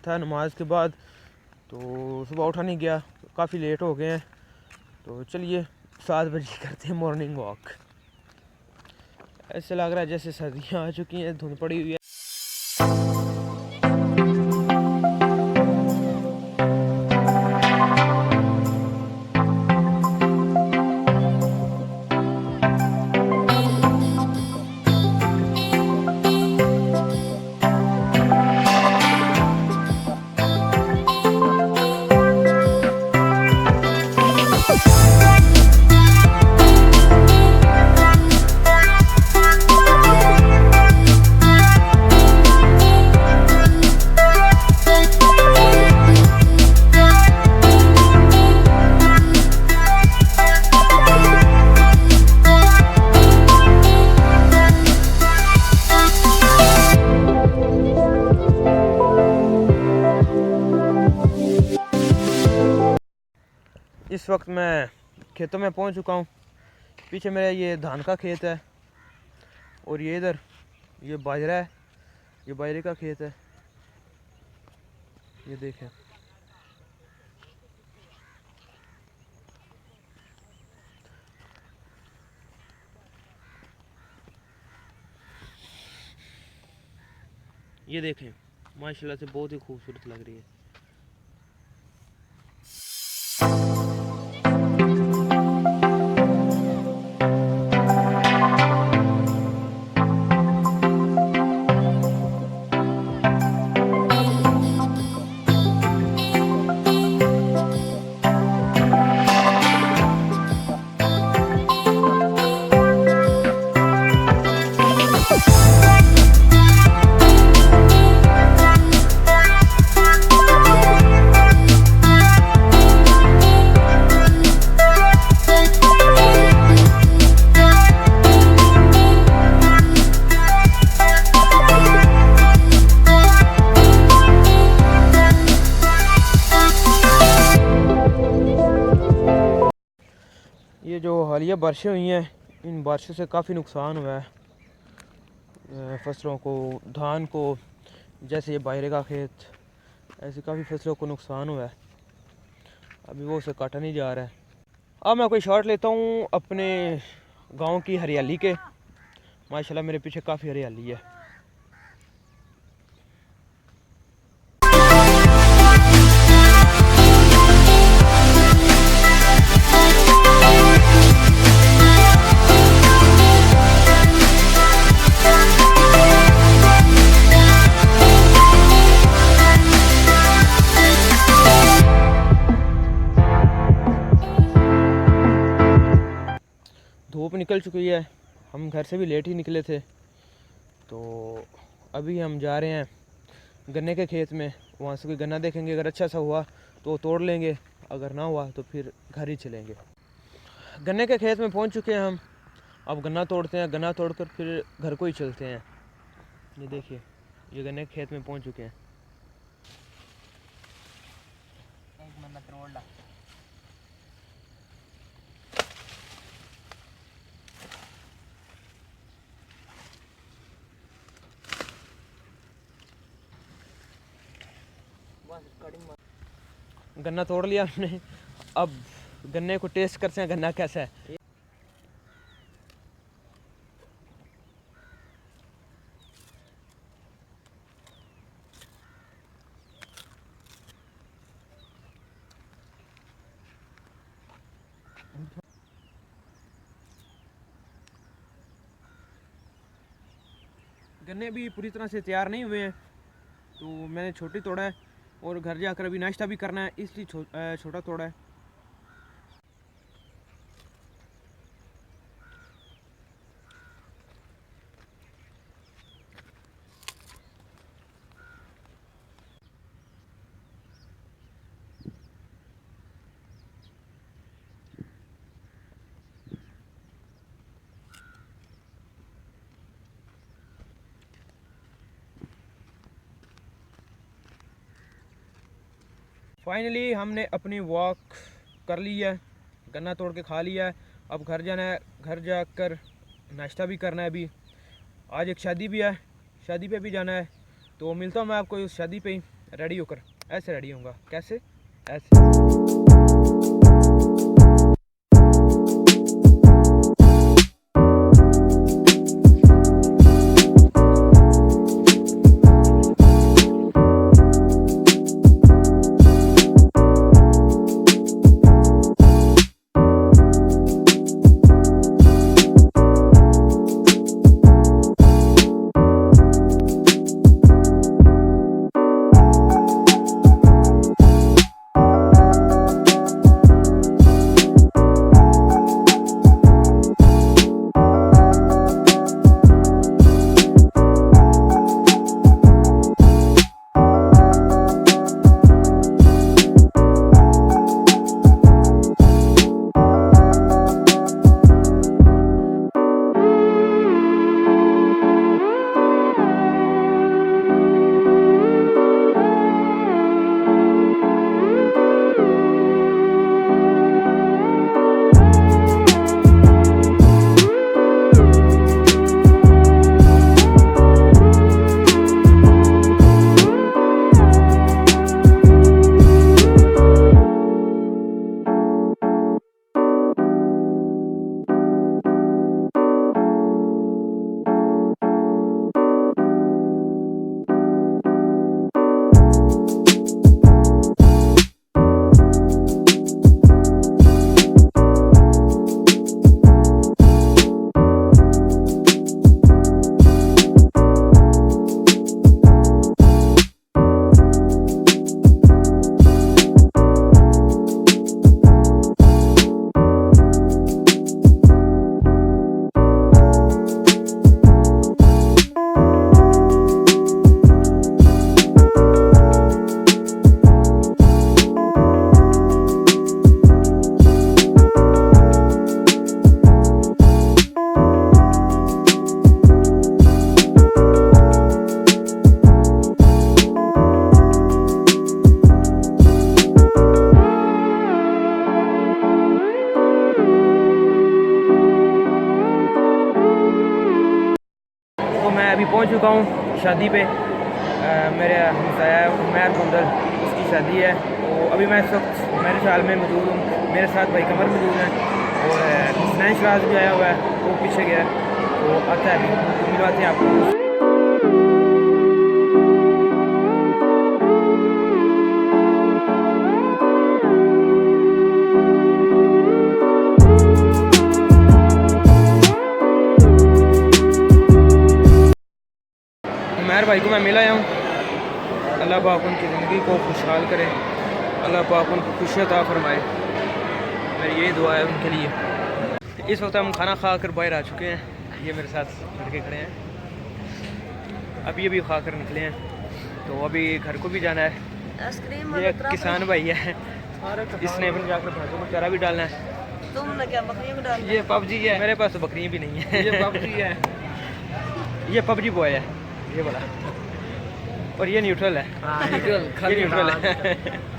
था नमाज के बाद, तो सुबह उठा नहीं गया, काफ़ी लेट हो गए हैं। तो चलिए 7 बजे करते हैं मॉर्निंग वॉक। ऐसे लग रहा है जैसे सर्दियाँ आ चुकी हैं, धुंध पड़ी हुई है। इस वक्त मैं खेतों में पहुंच चुका हूं। पीछे मेरा ये धान का खेत है और ये इधर ये बाजरा है, ये बाजरे का खेत है। ये देखें, ये देखें, माशाल्लाह से बहुत ही खूबसूरत लग रही है। ये जो हालिया बारिशें हुई हैं, इन बारिशों से काफ़ी नुकसान हुआ है फसलों को, धान को, जैसे ये बाजरे का खेत, ऐसी काफ़ी फसलों को नुकसान हुआ है। अभी वो उसे काटा नहीं जा रहा है। अब मैं कोई शॉट लेता हूँ अपने गांव की हरियाली के। माशाल्लाह मेरे पीछे काफ़ी हरियाली है। धूप निकल चुकी है, हम घर से भी लेट ही निकले थे, तो अभी हम जा रहे हैं गन्ने के खेत में। वहाँ से कोई गन्ना देखेंगे, अगर अच्छा सा हुआ तो तोड़ लेंगे, अगर ना हुआ तो फिर घर ही चलेंगे। गन्ने के खेत में पहुँच चुके हैं हम। अब गन्ना तोड़ते हैं, गन्ना तोड़कर फिर घर को ही चलते हैं। ये देखिए, ये गन्ने के खेत में पहुँच चुके हैं। गन्ना तोड़ लिया हमने, अब गन्ने को टेस्ट करते हैं गन्ना कैसा है। गन्ने भी पूरी तरह से तैयार नहीं हुए हैं, तो मैंने छोटी तोड़ा है और घर जाकर अभी नाश्ता भी करना है, इसलिए छोटा तोड़ा है। फाइनली हमने अपनी वॉक कर ली है, गन्ना तोड़ के खा लिया है। अब घर जाना है, घर जाकर नाश्ता भी करना है। अभी आज एक शादी भी है, शादी पे भी जाना है, तो मिलता हूँ मैं आपको उस शादी पे ही। रेडी होकर ऐसे रेडी होऊंगा। कैसे? ऐसे। मैं अभी पहुंच चुका हूँ शादी पे। मेरे हमसाया उमैर गुंडल, उसकी शादी है। तो अभी मैं इस वक्त मेरे साल में मौजूद हूँ। मेरे साथ भाई कमर मौजूद हैं और हसनैन शराज भी आया हुआ है, वो पीछे गया है। तो आता है अभी, तो मिलवाते हैं आपको। उमैर भाई को मैं मिल आया हूँ। अल्लाह पाक उनकी ज़िंदगी को खुशहाल करे, अल्लाह पाक उनको खुशियाँ अता फरमाए, मेरी यही दुआ है उनके लिए। इस वक्त हम खाना खा कर बाहर आ चुके हैं। ये मेरे साथ लड़के खड़े हैं, अभी खा कर निकले हैं। तो अभी घर को भी जाना है। ये किसान भाई है, इसने अपने जाकर भैंसों को चारा भी डालना है। तुमने क्या बकरियों को डाल? ये पबजी है, मेरे पास तो बकरियाँ भी नहीं है। ये पबजी है, ये पबजी बॉय है ये वाला, और ये न्यूट्रल है। न्यूट्रल ये न्यूट्रल है।